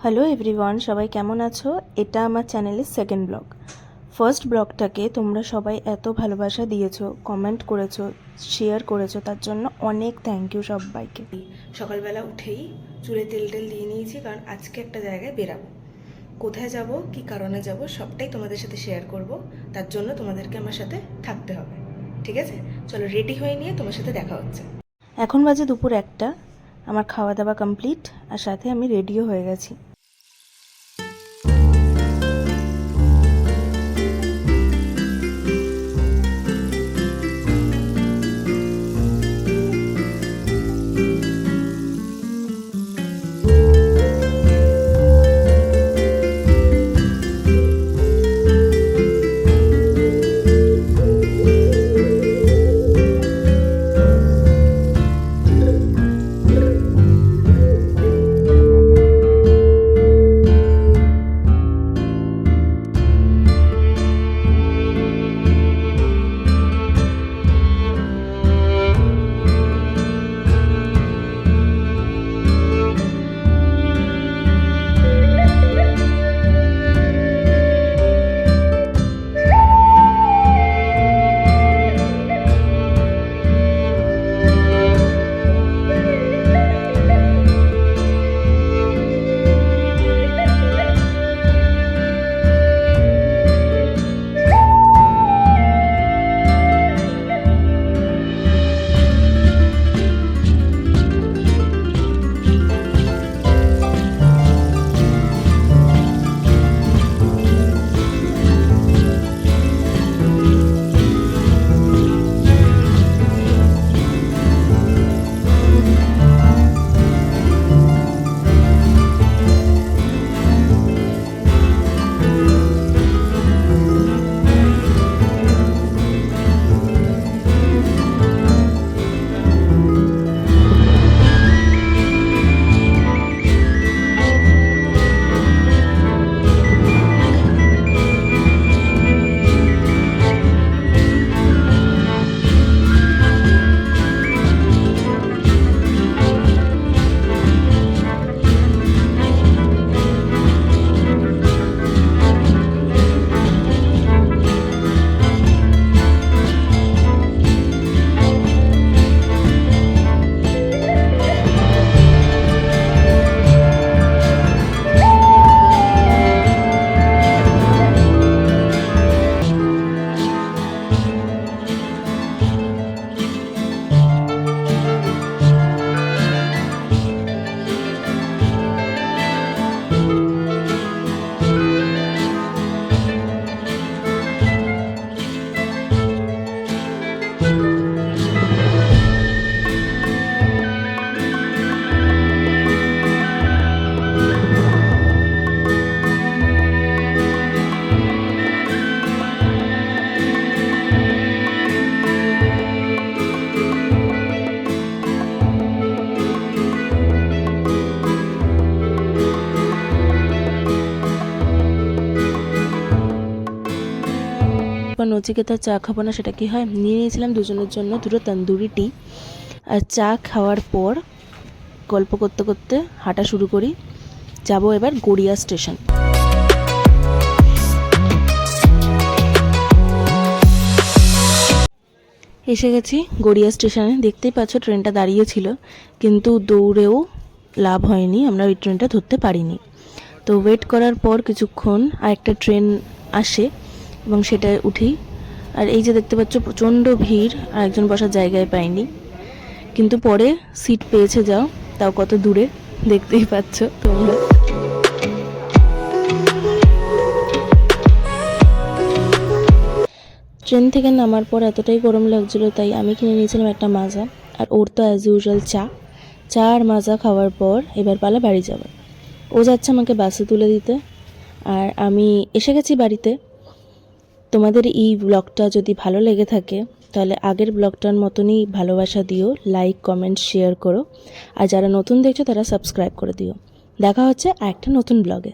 Hello everyone, সবাই কেমন আছো? এটা আমার চ্যানেলের সেকেন্ড ব্লগ। ফার্স্ট ব্লগটাকে তোমরা সবাই এত ভালোবাসা দিয়েছো, কমেন্ট করেছো, শেয়ার করেছো, তার জন্য অনেক থ্যাংক ইউ সবাইকে। সকালবেলা উঠেই চুলে তেল দিয়ে নিয়েছি, কারণ আজকে একটা জায়গায় বেরাবো। কোথায় যাব, কি কারণে যাব, সবটাই তোমাদের সাথে শেয়ার করব। তার জন্য তোমাদেরকে আমার সাথে থাকতে হবে, ঠিক আছে? চলো রেডি হয়ে নিয়ে তোমার সাথে দেখা হচ্ছে। এখন বাজে দুপুর 1টা, আমার খাওয়া দাওয়া কমপ্লিট, আর সাথে আমি রেডিও হয়ে গেছি। নচিকেতার চা খাবো না সেটা কি হয়, নিয়ে নিয়েছিলাম দুজনের জন্য দুটো তন্দুরি টি। আর চা খাওয়ার পর গল্প করতে করতে হাঁটা শুরু করি। যাব এবার গড়িয়া স্টেশন। এসে গেছি গড়িয়া স্টেশনে। দেখতেই পাচ্ছ ট্রেনটা দাঁড়িয়েছিল, কিন্তু দৌড়েও লাভ হয়নি, আমরা ওই ট্রেনটা ধরতে পারিনি। তো ওয়েট করার পর কিছুক্ষণ আর একটা ট্রেন আসে এবং সেটায় উঠি। আর এই যে দেখতে পাচ্ছ প্রচণ্ড ভিড়, আর একজন বসার জায়গায় পাইনি, কিন্তু পরে সিট পেয়েছে, যাও তাও কত দূরে দেখতেই পাচ্ছ তোমরা। ট্রেন থেকে নামার পর এতটাই গরম লাগছিল, তাই আমি কিনে নিয়েছিলাম একটা মাজা। আর ওর তো অ্যাজ ইউজুয়াল চা আর মাজা খাওয়ার পর এবার পালা বাড়ি যাবে। ও যাচ্ছে আমাকে বাসে তুলে দিতে, আর আমি এসে গেছি বাড়িতে। তোমাদের এই ব্লগটা যদি ভালো লেগে থাকে তাহলে আগের ব্লগটার মতনই ভালোবাসা দিও, লাইক কমেন্ট শেয়ার করো। আর যারা নতুন দেখছো তারা সাবস্ক্রাইব করে দিও। দেখা হচ্ছে একটা নতুন ব্লগে।